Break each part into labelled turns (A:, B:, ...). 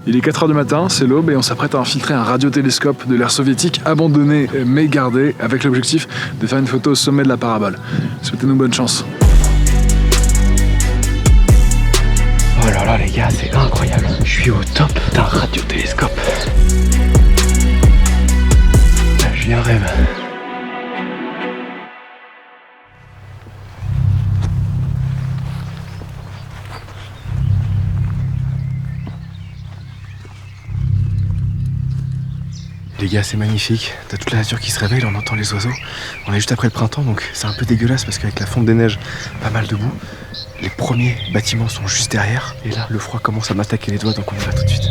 A: Il est 4h du matin, c'est l'aube et on s'apprête à infiltrer un radiotélescope de l'ère soviétique abandonné mais gardé avec l'objectif de faire une photo au sommet de la parabole. Souhaitez-nous bonne chance.
B: Oh là là les gars, c'est incroyable. Je suis au top d'un radiotélescope. Je vis un rêve. Les gars, c'est magnifique. T'as toute la nature qui se réveille, on entend les oiseaux. On est juste après le printemps, donc c'est un peu dégueulasse parce qu'avec la fonte des neiges, pas mal de boue. Les premiers bâtiments sont juste derrière. Et là, le froid commence à m'attaquer les doigts, donc on y va tout de suite.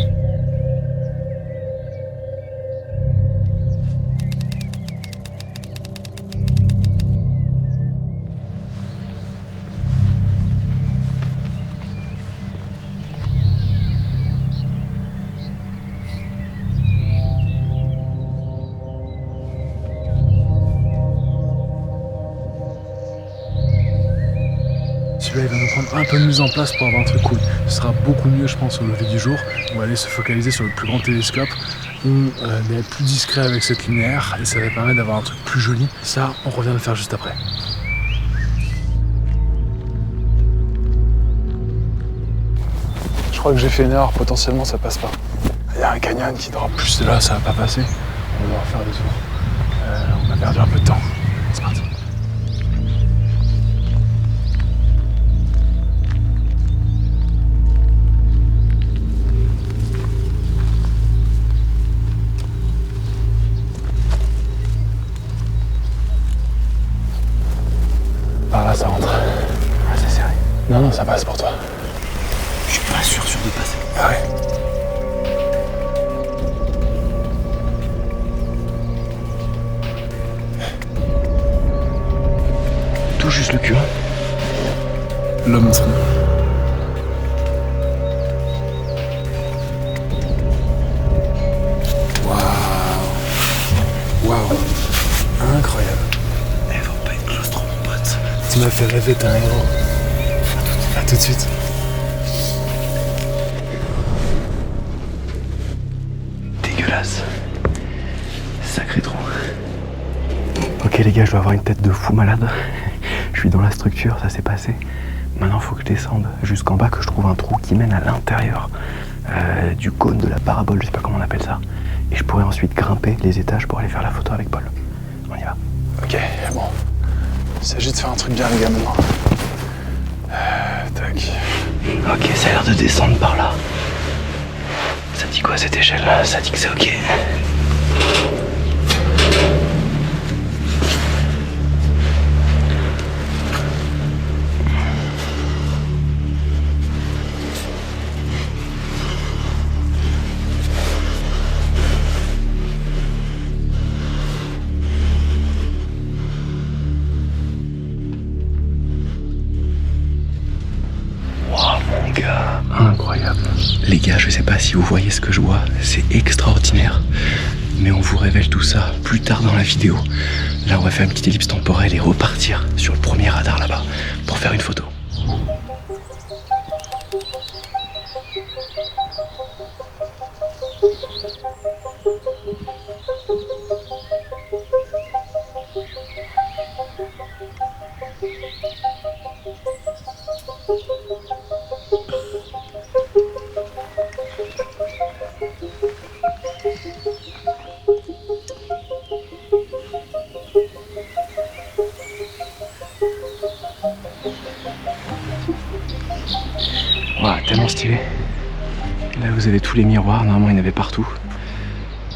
A: Celui-là, il va nous prendre un peu de mise en place pour avoir un truc cool. Ce sera beaucoup mieux, je pense, au lever du jour. On va aller se focaliser sur le plus grand télescope. On va être plus discret avec cette lumière et ça va permettre d'avoir un truc plus joli. Ça, on revient le faire juste après. Je crois que j'ai fait une erreur, potentiellement ça passe pas. Il y a un canyon qui drop plus de là, ça va pas passer. On va devoir faire des tours. On a perdu un peu de temps. C'est parti. Par là, ça rentre.
B: Ah, c'est sérieux.
A: Non, ça passe pour toi.
B: Je suis pas sûr de passer.
A: Ah ouais.
B: Tout juste le cul.
A: L'homme seul. Waouh. Incroyable.
B: Faut pas être claustro, mon pote.
A: Tu m'as fait rêver, t'es un héros. À tout de suite.
B: Dégueulasse. Sacré trou. Ok les gars, je dois avoir une tête de fou malade. Je suis dans la structure, ça s'est passé. Maintenant faut que je descende jusqu'en bas, que je trouve un trou qui mène à l'intérieur du cône de la parabole, je sais pas comment on appelle ça. Et je pourrais ensuite grimper les étages pour aller faire la photo avec Paul. On y va.
A: Ok, bon. Il s'agit de faire un truc bien les gars maintenant. Tac.
B: Ok, ça a l'air de descendre par là. Ça dit quoi cette échelle? Ça dit que c'est ok. Incroyable. Les gars, je sais pas si vous voyez ce que je vois, c'est extraordinaire. Mais on vous révèle tout ça plus tard dans la vidéo. Là, on va faire une petite ellipse temporelle et repartir sur le premier radar là-bas pour faire une photo. Waouh, tellement stylé. Là, vous avez tous les miroirs, normalement il y en avait partout.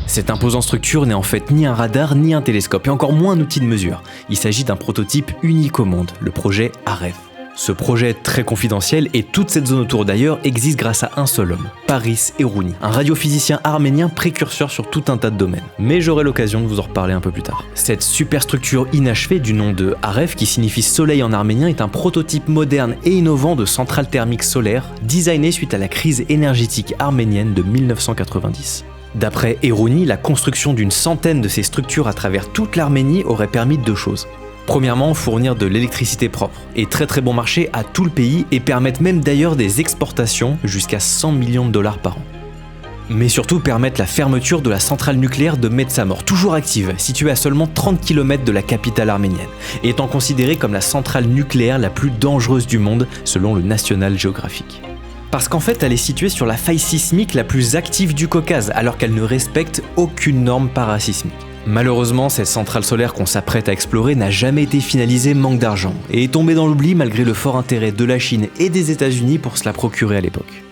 C: Cette imposante structure n'est en fait ni un radar ni un télescope et encore moins un outil de mesure. Il s'agit d'un prototype unique au monde, le projet Aref. Ce projet est très confidentiel et toute cette zone autour d'ailleurs existe grâce à un seul homme, Paris Erouni, un radiophysicien arménien précurseur sur tout un tas de domaines. Mais j'aurai l'occasion de vous en reparler un peu plus tard. Cette superstructure inachevée du nom de Aref, qui signifie soleil en arménien, est un prototype moderne et innovant de centrale thermique solaire, designé suite à la crise énergétique arménienne de 1990. D'après Erouni, la construction d'une centaine de ces structures à travers toute l'Arménie aurait permis deux choses. Premièrement, fournir de l'électricité propre et très bon marché à tout le pays et permettre même d'ailleurs des exportations jusqu'à 100 millions de dollars par an. mais surtout permettre la fermeture de la centrale nucléaire de Metsamor, toujours active, située à seulement 30 km de la capitale arménienne, et étant considérée comme la centrale nucléaire la plus dangereuse du monde selon le National Geographic. Parce qu'en fait, elle est située sur la faille sismique la plus active du Caucase, alors qu'elle ne respecte aucune norme parasismique. Malheureusement, cette centrale solaire qu'on s'apprête à explorer n'a jamais été finalisée manque d'argent, et est tombée dans l'oubli malgré le fort intérêt de la Chine et des États-Unis pour se la procurer à l'époque.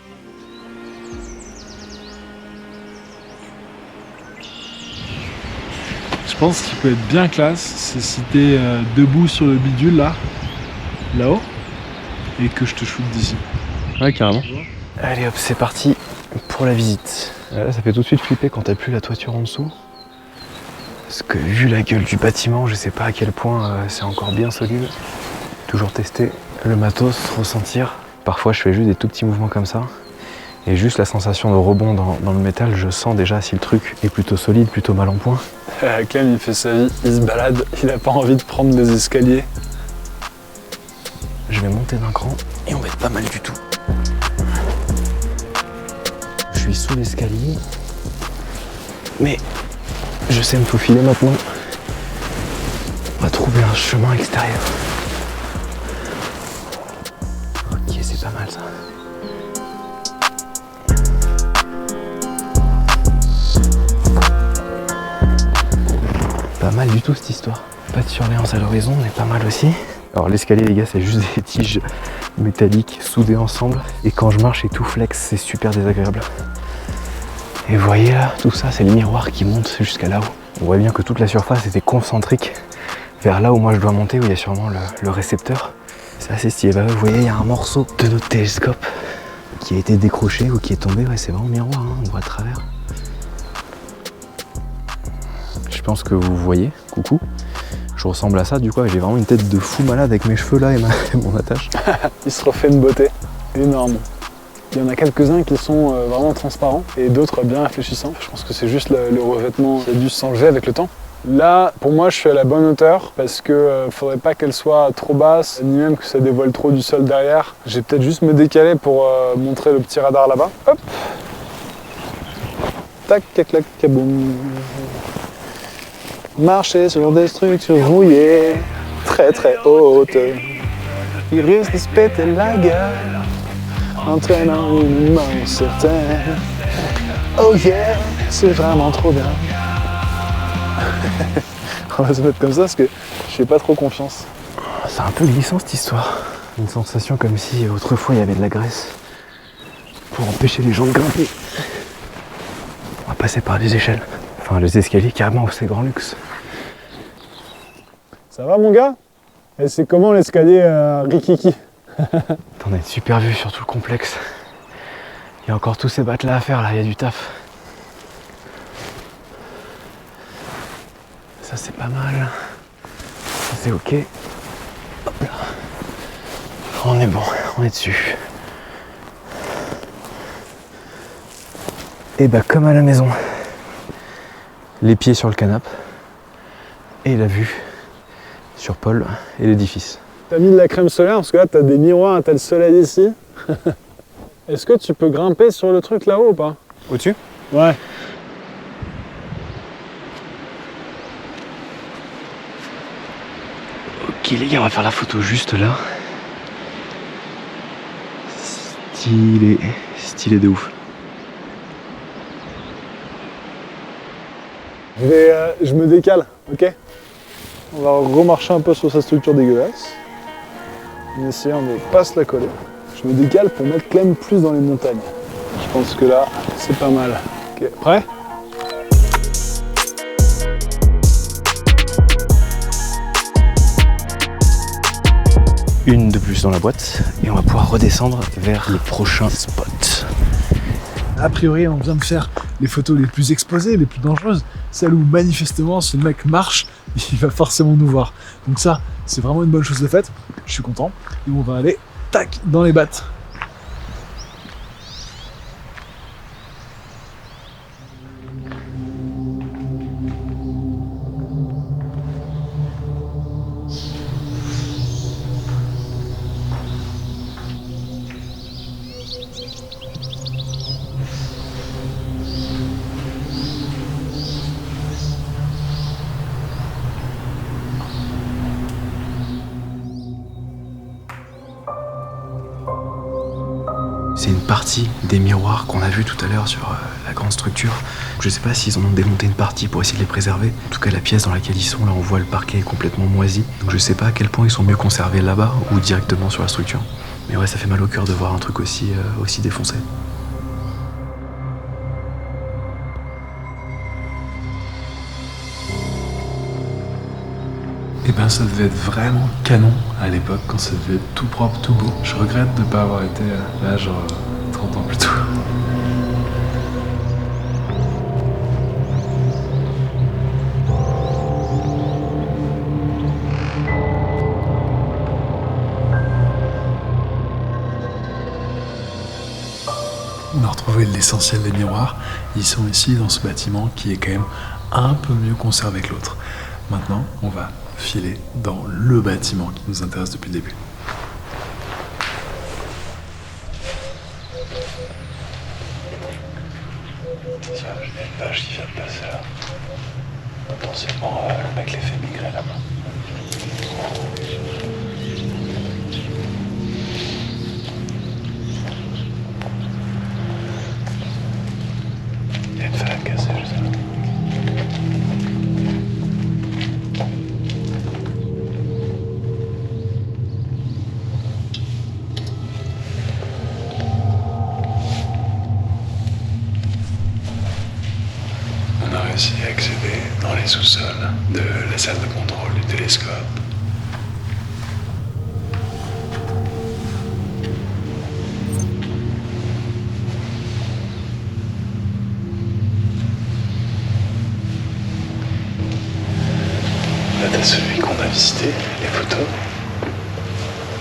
A: Je pense qu'il peut être bien classe, c'est si t'es debout sur le bidule là-haut, et que je te shoot d'ici.
B: Ouais, carrément. Allez hop, c'est parti pour la visite. Là, ça fait tout de suite flipper quand t'as plus la toiture en dessous. Parce que vu la gueule du bâtiment, je sais pas à quel point c'est encore bien solide. Toujours tester le matos, ressentir. Parfois, je fais juste des tout petits mouvements comme ça. Et juste la sensation de rebond dans le métal, je sens déjà si le truc est plutôt solide, plutôt mal en point.
A: Clem, il fait sa vie, il se balade, il a pas envie de prendre des escaliers.
B: Je vais monter d'un cran et on va être pas mal du tout. Je suis sous l'escalier, mais je sais me faufiler maintenant. On va trouver un chemin extérieur. Ok, c'est pas mal ça. Pas mal du tout cette histoire. Pas de surveillance à l'horizon, mais pas mal aussi. Alors l'escalier les gars, c'est juste des tiges métalliques soudées ensemble. Et quand je marche et tout flex, c'est super désagréable. Et vous voyez là, tout ça, c'est le miroir qui monte jusqu'à là-haut. On voit bien que toute la surface était concentrique vers là où moi je dois monter, où il y a sûrement le récepteur. C'est assez stylé. Bah, vous voyez, il y a un morceau de notre télescope qui a été décroché ou qui est tombé. Ouais, c'est vraiment miroir, hein, on voit à travers. Je pense que vous voyez, coucou. Je ressemble à ça, du coup, j'ai vraiment une tête de fou malade avec mes cheveux là et mon attache.
A: Il se refait une beauté énorme. Il y en a quelques-uns qui sont vraiment transparents et d'autres bien réfléchissants. Je pense que c'est juste le revêtement qui a dû s'enlever avec le temps. Là, pour moi, je suis à la bonne hauteur parce que faudrait pas qu'elle soit trop basse, ni même que ça dévoile trop du sol derrière. J'ai peut-être juste me décaler pour montrer le petit radar là-bas. Hop. Tac, tac, tac, kaboum. Marcher sur des structures rouillées, très très hautes. Il risque de se péter la gueule, entraînant une mort certaine. Oh yeah, c'est vraiment trop bien. On va se mettre comme ça parce que je fais pas trop confiance.
B: C'est un peu glissant cette histoire. Une sensation comme si autrefois il y avait de la graisse pour empêcher les gens de grimper. On va passer par les échelles. Enfin, les escaliers, carrément, c'est grand luxe.
A: Ça va mon gars? Et c'est comment l'escalier Rikiki?
B: On a une super vue sur tout le complexe. Il y a encore tous ces battes là à faire, là, il y a du taf. Ça c'est pas mal. Ça c'est ok. Hop là. On est bon, on est dessus. Et bah comme à la maison. Les pieds sur le canapé et la vue sur Paul et l'édifice.
A: T'as mis de la crème solaire parce que là t'as des miroirs, t'as le soleil ici. Est-ce que tu peux grimper sur le truc là-haut ou pas?
B: Au-dessus?
A: Ouais.
B: Ok les gars, on va faire la photo juste là. Stylé, stylé de ouf.
A: Je me décale, ok? On va remarcher un peu sur sa structure dégueulasse. En essayant de pas se la coller. Je me décale pour mettre Clem plus dans les montagnes. Je pense que là, c'est pas mal. Ok, prêt?
B: Une de plus dans la boîte et on va pouvoir redescendre vers les prochains spots.
A: A priori, on vient de faire les photos les plus exposées, les plus dangereuses, celles où manifestement ce mec marche, il va forcément nous voir. Donc ça, c'est vraiment une bonne chose de faite, je suis content. Et on va aller, tac, dans les battes.
B: C'est une partie des miroirs qu'on a vu tout à l'heure sur la grande structure. Je sais pas s'ils en ont démonté une partie pour essayer de les préserver. En tout cas, la pièce dans laquelle ils sont, là, on voit le parquet est complètement moisi. Donc je sais pas à quel point ils sont mieux conservés là-bas ou directement sur la structure. Mais ouais, ça fait mal au cœur de voir un truc aussi défoncé.
A: Et ben ça devait être vraiment canon à l'époque, quand ça devait être tout propre, tout beau. Je regrette de ne pas avoir été là, genre 30 ans plus tôt. On a retrouvé l'essentiel des miroirs. Ils sont ici dans ce bâtiment qui est quand même un peu mieux conservé que l'autre. Maintenant, on va filer dans le bâtiment qui nous intéresse depuis le début.
D: Tiens, j'ai une vache qui vient de passer là. Potentiellement, le mec les fait migrer là-bas. Il y a une femme cassée juste là. On a réussi à accéder dans les sous-sols de la salle de contrôle du télescope. Là, t'as celui qu'on a visité, les photos.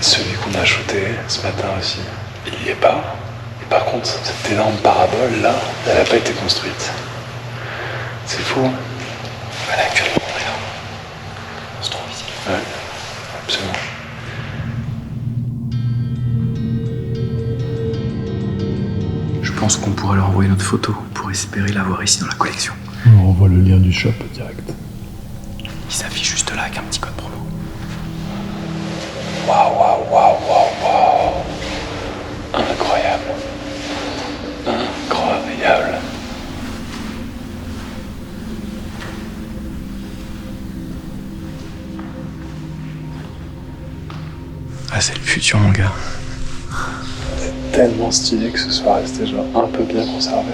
D: Celui qu'on a shooté ce matin aussi. Il y est pas. Et par contre, cette énorme parabole là, elle n'a pas été construite. C'est fou. Elle est actuellement rien. C'est trop visible. Ouais, absolument.
B: Je pense qu'on pourra leur envoyer notre photo pour espérer l'avoir ici dans la collection.
A: On envoie le lien du shop direct.
B: Il s'affiche juste là avec un petit code promo.
D: Waouh, waouh, waouh, waouh, waouh. Incroyable. Incroyable.
B: Ah, c'est le futur, mon gars.
D: C'est tellement stylé que ce soit resté genre un peu bien conservé.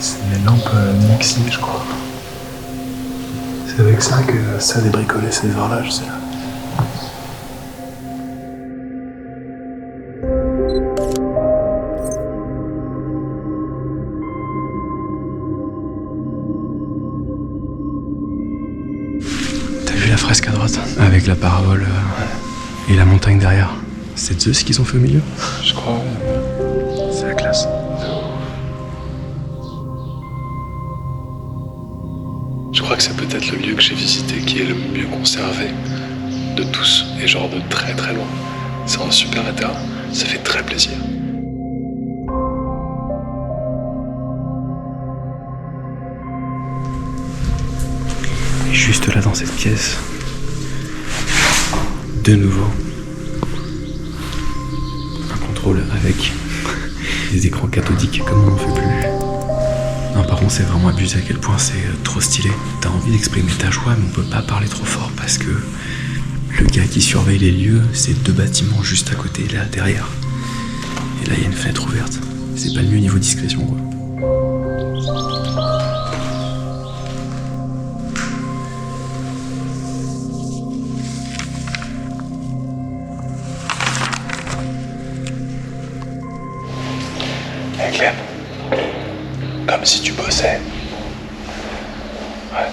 A: C'est les lampes Nixie, je crois. C'est avec ça que ça a débricolé ces horloges, c'est là.
B: T'as vu la fresque à droite? Avec la parabole et la montagne derrière. C'est Zeus qu'ils ont fait au milieu?
D: Je crois, ouais.
B: C'est la classe.
D: Je crois que c'est peut-être le lieu que j'ai visité qui est le mieux conservé de tous, et genre de très très loin. C'est en super état, ça fait très plaisir.
B: Et juste là dans cette pièce, de nouveau, un contrôle avec des écrans cathodiques comme on n'en fait plus. Non, par contre, c'est vraiment abusé à quel point c'est trop stylé. T'as envie d'exprimer ta joie, mais on peut pas parler trop fort parce que le gars qui surveille les lieux, c'est 2 bâtiments juste à côté, là, derrière. Et là, il y a une fenêtre ouverte. C'est pas le mieux niveau discrétion, quoi.
D: Hey Clem, comme si tu bossais. Ouais.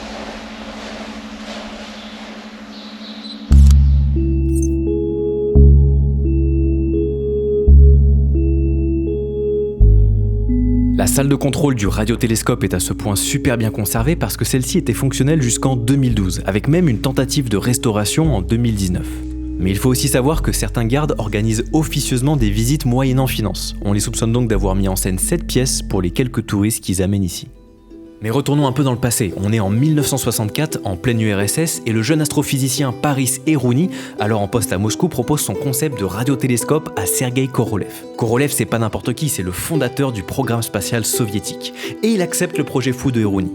C: La salle de contrôle du radiotélescope est à ce point super bien conservée parce que celle-ci était fonctionnelle jusqu'en 2012, avec même une tentative de restauration en 2019. Mais il faut aussi savoir que certains gardes organisent officieusement des visites moyennant finance. On les soupçonne donc d'avoir mis en scène cette pièce pour les quelques touristes qu'ils amènent ici. Mais retournons un peu dans le passé, on est en 1964, en pleine URSS, et le jeune astrophysicien Paris Erouni, alors en poste à Moscou, propose son concept de radiotélescope à Sergueï Korolev. Korolev, c'est pas n'importe qui, c'est le fondateur du programme spatial soviétique. Et il accepte le projet fou de Erouni.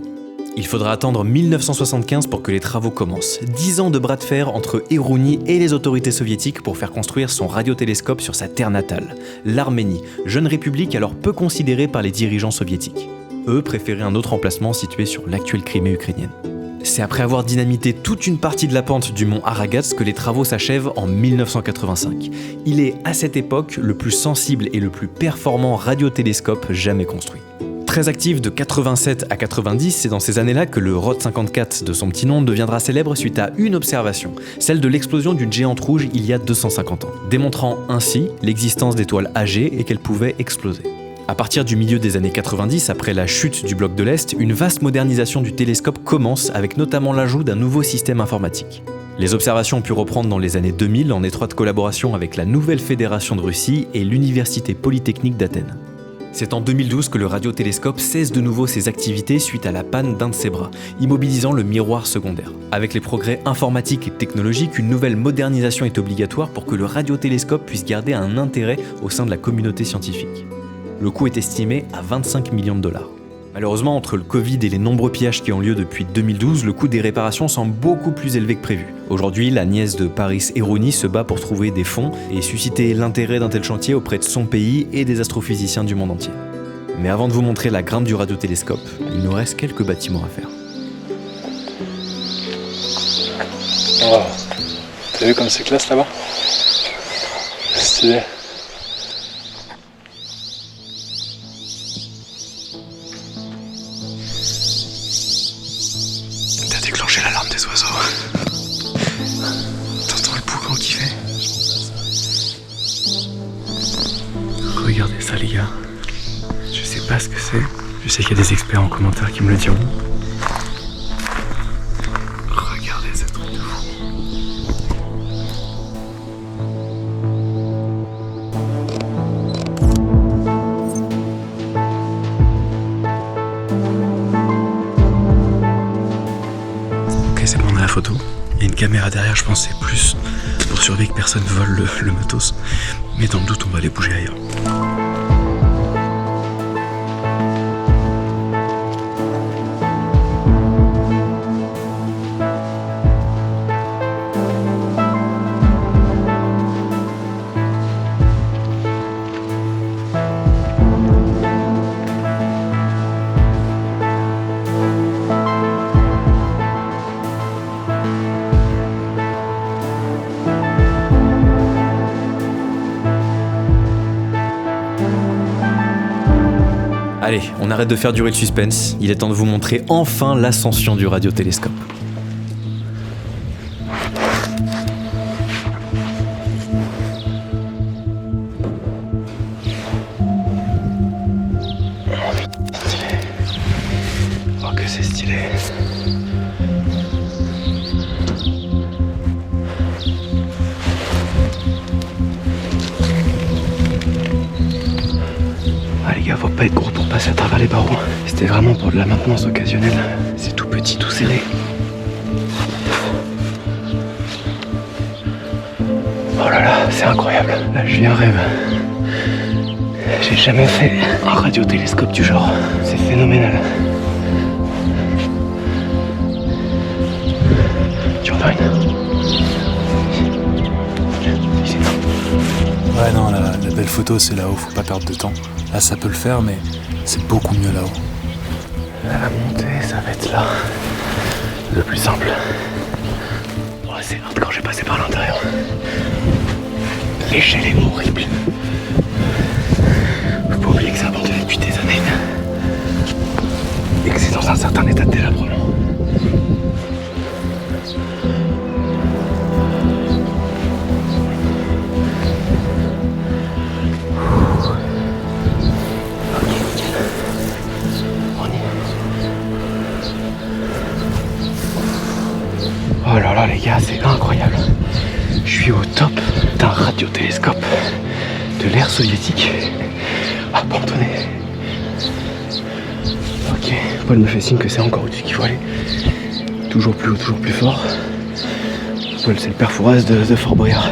C: Il faudra attendre 1975 pour que les travaux commencent. 10 ans de bras de fer entre Erouni et les autorités soviétiques pour faire construire son radiotélescope sur sa terre natale, l'Arménie, jeune république alors peu considérée par les dirigeants soviétiques. Eux préféraient un autre emplacement situé sur l'actuelle Crimée ukrainienne. C'est après avoir dynamité toute une partie de la pente du mont Aragats que les travaux s'achèvent en 1985. Il est à cette époque le plus sensible et le plus performant radiotélescope jamais construit. Très actif de 87 à 90, c'est dans ces années-là que le ROT 54 de son petit nom deviendra célèbre suite à une observation, celle de l'explosion d'une géante rouge il y a 250 ans, démontrant ainsi l'existence d'étoiles âgées et qu'elles pouvaient exploser. À partir du milieu des années 90, après la chute du bloc de l'Est, une vaste modernisation du télescope commence avec notamment l'ajout d'un nouveau système informatique. Les observations ont pu reprendre dans les années 2000 en étroite collaboration avec la Nouvelle Fédération de Russie et l'Université Polytechnique d'Athènes. C'est en 2012 que le radiotélescope cesse de nouveau ses activités suite à la panne d'un de ses bras, immobilisant le miroir secondaire. Avec les progrès informatiques et technologiques, une nouvelle modernisation est obligatoire pour que le radiotélescope puisse garder un intérêt au sein de la communauté scientifique. Le coût est estimé à 25 millions de dollars. Malheureusement, entre le Covid et les nombreux pillages qui ont lieu depuis 2012, le coût des réparations semble beaucoup plus élevé que prévu. Aujourd'hui, la nièce de Paris Erouni se bat pour trouver des fonds et susciter l'intérêt d'un tel chantier auprès de son pays et des astrophysiciens du monde entier. Mais avant de vous montrer la grimpe du radiotélescope, il nous reste quelques bâtiments à faire.
D: Oh, t'as vu comme c'est classe là-bas? Stylé.
B: Déclencher l'alarme des oiseaux. T'entends le boucan qui fait? Regardez ça les gars. Je sais pas ce que c'est. Je sais qu'il y a des experts en commentaire qui me le diront. Regardez ce truc de fou. C'est bon, on a la photo. Il y a une caméra derrière, je pense que c'est plus pour surveiller que personne vole le matos. Mais dans le doute, on va aller bouger ailleurs.
C: Allez, on arrête de faire durer le suspense, il est temps de vous montrer enfin l'ascension du radiotélescope.
B: Oh que c'est stylé. Ah les gars, faut pas être gros pour passer à travers les barreaux. C'était vraiment pour de la maintenance occasionnelle. C'est tout petit, tout serré. Oh là là, c'est incroyable. Là, je vis un rêve. J'ai jamais fait un radiotélescope du genre. C'est phénoménal. Tu en as une?
A: Ouais, non, la belle photo, c'est là-haut, faut pas perdre de temps. Là, ça peut le faire, mais c'est beaucoup mieux là-haut.
B: La montée, ça va être là. Le plus simple. Ouais, c'est hardcore, j'ai passé par l'intérieur. L'échelle est horrible. Faut pas oublier que c'est abandonné depuis des années. Et que c'est dans un certain état de délabrement. Oh là là les gars, c'est incroyable. Je suis au top d'un radiotélescope de l'ère soviétique abandonné. Ok, Paul me fait signe que c'est encore au-dessus qu'il faut aller. Toujours plus haut, toujours plus fort. Paul, c'est le père Fouras de Fort Boyard.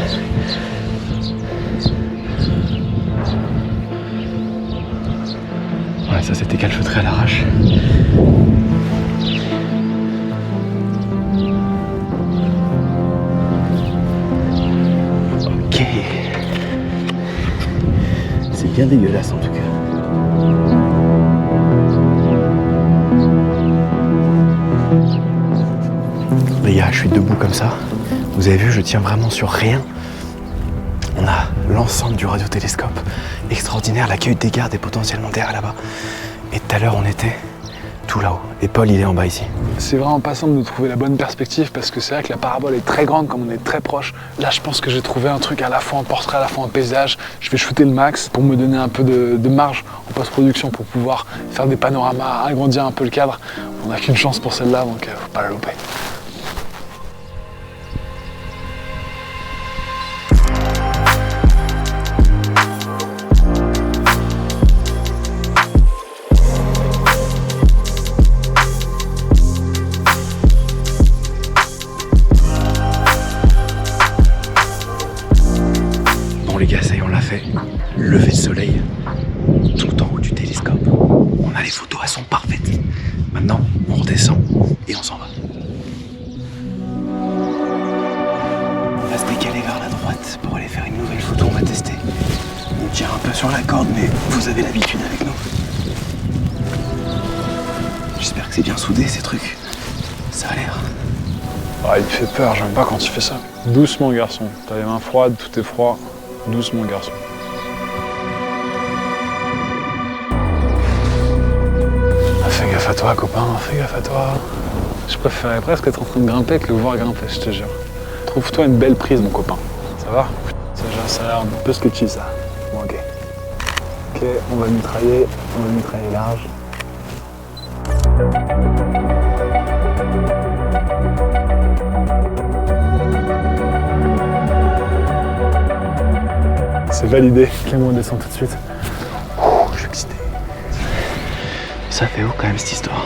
B: Ouais, ça c'était calfeutré à l'arrache. Ok. C'est bien dégueulasse en tout cas. Les gars, je suis debout comme ça. Vous avez vu, je tiens vraiment sur rien. On a l'ensemble du radiotélescope. Extraordinaire, l'accueil des gardes est potentiellement derrière là-bas. Et tout à l'heure, on était tout là-haut. Et Paul, il est en bas ici.
A: C'est vraiment pas simple de trouver la bonne perspective parce que c'est vrai que la parabole est très grande comme on est très proche. Là, je pense que j'ai trouvé un truc à la fois en portrait, à la fois en paysage. Je vais shooter le max pour me donner un peu de marge en post-production pour pouvoir faire des panoramas, agrandir un peu le cadre. On n'a qu'une chance pour celle-là, donc faut pas la louper.
B: Bon les gars, ça y est, on l'a fait. Lever de soleil, tout en haut du télescope. On a les photos, elles sont parfaites. Maintenant, on redescend et on s'en va. On va se décaler vers la droite pour aller faire une nouvelle photo, on va tester. On tire un peu sur la corde, mais vous avez l'habitude avec nous. J'espère que c'est bien soudé ces trucs. Ça a l'air.
A: Ah, il me fait peur, j'aime pas quand tu fais ça. Doucement garçon, t'as les mains froides, tout est froid. Doucement garçon. Ah, fais gaffe à toi copain, fais gaffe à toi. Je préférerais presque être en train de grimper que le voir grimper, je te jure. Trouve-toi une belle prise mon copain. Ça va? Ça a l'air un peu sketchy ça. Bon ok. Ok, on va mitrailler large. C'est validé. Clément descend tout de suite.
B: Je suis excité. Ça fait haut quand même cette histoire.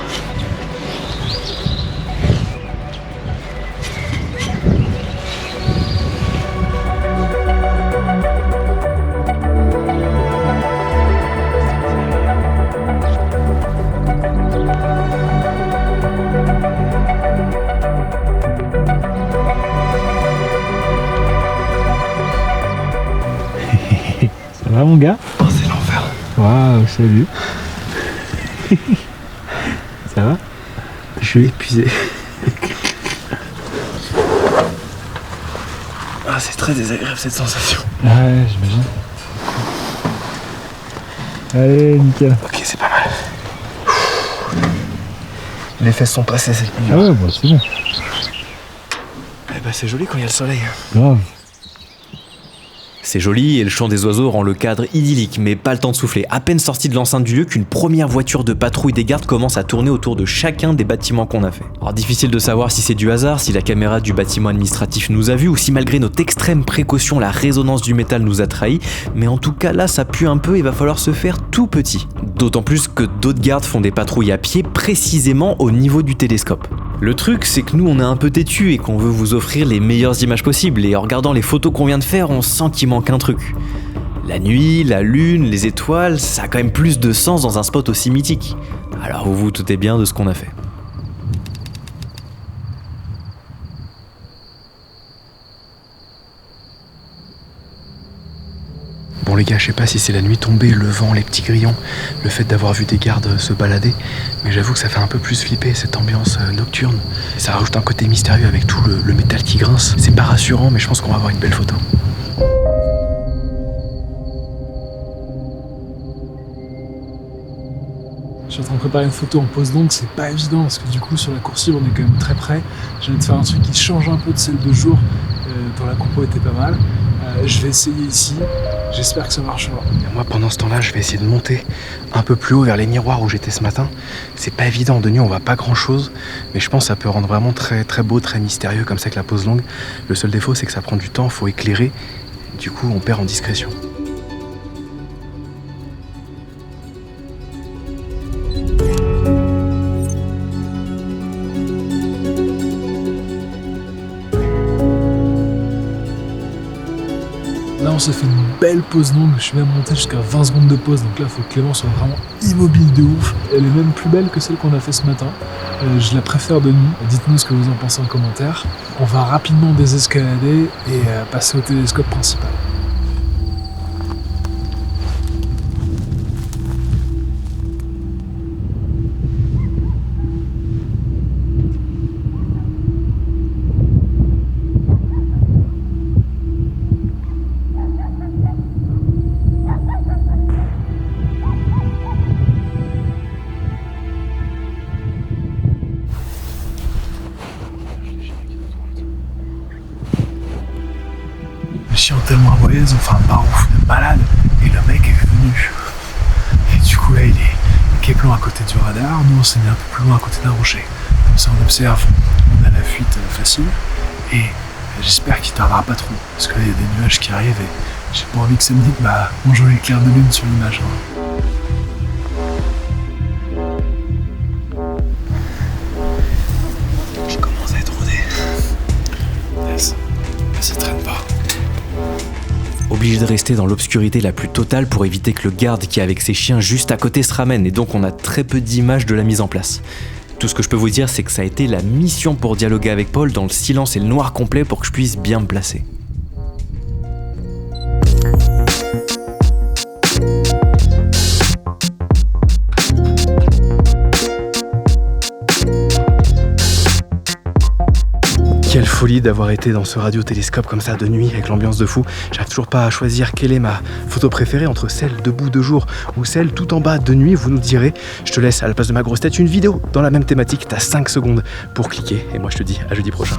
E: Ça va mon gars?
B: Oh, c'est l'enfer.
E: Waouh, salut. Ça va?
B: Je suis épuisé. Ah, c'est très désagréable cette sensation.
E: Ouais, j'imagine. Allez, nickel.
B: Ok, c'est pas mal. Les fesses sont passées cette nuit.
E: Ah ouais, bon, c'est bon.
B: Eh ben, c'est joli quand il y a le soleil.
E: Grave.
C: C'est joli et le chant des oiseaux rend le cadre idyllique, mais pas le temps de souffler. À peine sorti de l'enceinte du lieu qu'une première voiture de patrouille des gardes commence à tourner autour de chacun des bâtiments qu'on a fait. Alors difficile de savoir si c'est du hasard, si la caméra du bâtiment administratif nous a vus ou si malgré notre extrême précaution la résonance du métal nous a trahis, mais en tout cas là ça pue un peu et va falloir se faire tout petit. D'autant plus que d'autres gardes font des patrouilles à pied précisément au niveau du télescope. Le truc c'est que nous on est un peu têtus et qu'on veut vous offrir les meilleures images possibles et en regardant les photos qu'on vient de faire on sent qu'il manque un truc. La nuit, la lune, les étoiles, ça a quand même plus de sens dans un spot aussi mythique. Alors vous vous doutez bien de ce qu'on a fait.
B: Bon les gars, je sais pas si c'est la nuit tombée, le vent, les petits grillons, le fait d'avoir vu des gardes se balader, mais j'avoue que ça fait un peu plus flipper cette ambiance nocturne. Et ça rajoute un côté mystérieux avec tout le métal qui grince. C'est pas rassurant, mais je pense qu'on va avoir une belle photo.
A: Je suis en train de préparer une photo en pose longue, c'est pas évident parce que du coup sur la coursive on est quand même très près. J'ai envie de faire un truc qui change un peu de celle de jour, dont la compo était pas mal. Je vais essayer ici, j'espère que ça marchera.
B: Et moi pendant ce temps-là, je vais essayer de monter un peu plus haut vers les miroirs où j'étais ce matin. C'est pas évident, de nuit on voit pas grand-chose, mais je pense que ça peut rendre vraiment très, très beau, très mystérieux comme ça avec la pose longue. Le seul défaut c'est que ça prend du temps, faut éclairer, du coup on perd en discrétion.
A: Clémence a fait une belle pause longue, je suis même monté jusqu'à 20 secondes de pause, donc là il faut que Clémence soit vraiment immobile de ouf. Elle est même plus belle que celle qu'on a fait ce matin. Je la préfère de nuit. Dites-nous ce que vous en pensez en commentaire. On va rapidement désescalader et passer au télescope principal. Les chiens ont tellement aboyé, ils ont fait un barouf de malade, et le mec est venu. Et du coup là il est quelques à côté du radar, nous on s'est mis un peu plus loin à côté d'un rocher. Comme ça on observe, on a la fuite facile, et j'espère qu'il tardera pas trop, parce que là il y a des nuages qui arrivent et j'ai pas envie que ça me dise mon joli clair de lune sur l'image. Je commence à être rodé. Ça traîne pas.
C: Obligé de rester dans l'obscurité la plus totale pour éviter que le garde qui est avec ses chiens juste à côté se ramène, et donc on a très peu d'images de la mise en place. Tout ce que je peux vous dire, c'est que ça a été la mission pour dialoguer avec Paul dans le silence et le noir complet pour que je puisse bien me placer.
B: Quelle folie d'avoir été dans ce radiotélescope comme ça de nuit avec l'ambiance de fou. J'arrive toujours pas à choisir quelle est ma photo préférée entre celle debout de jour ou celle tout en bas de nuit, vous nous direz. Je te laisse à la place de ma grosse tête une vidéo dans la même thématique, t'as 5 secondes pour cliquer et moi je te dis à jeudi prochain.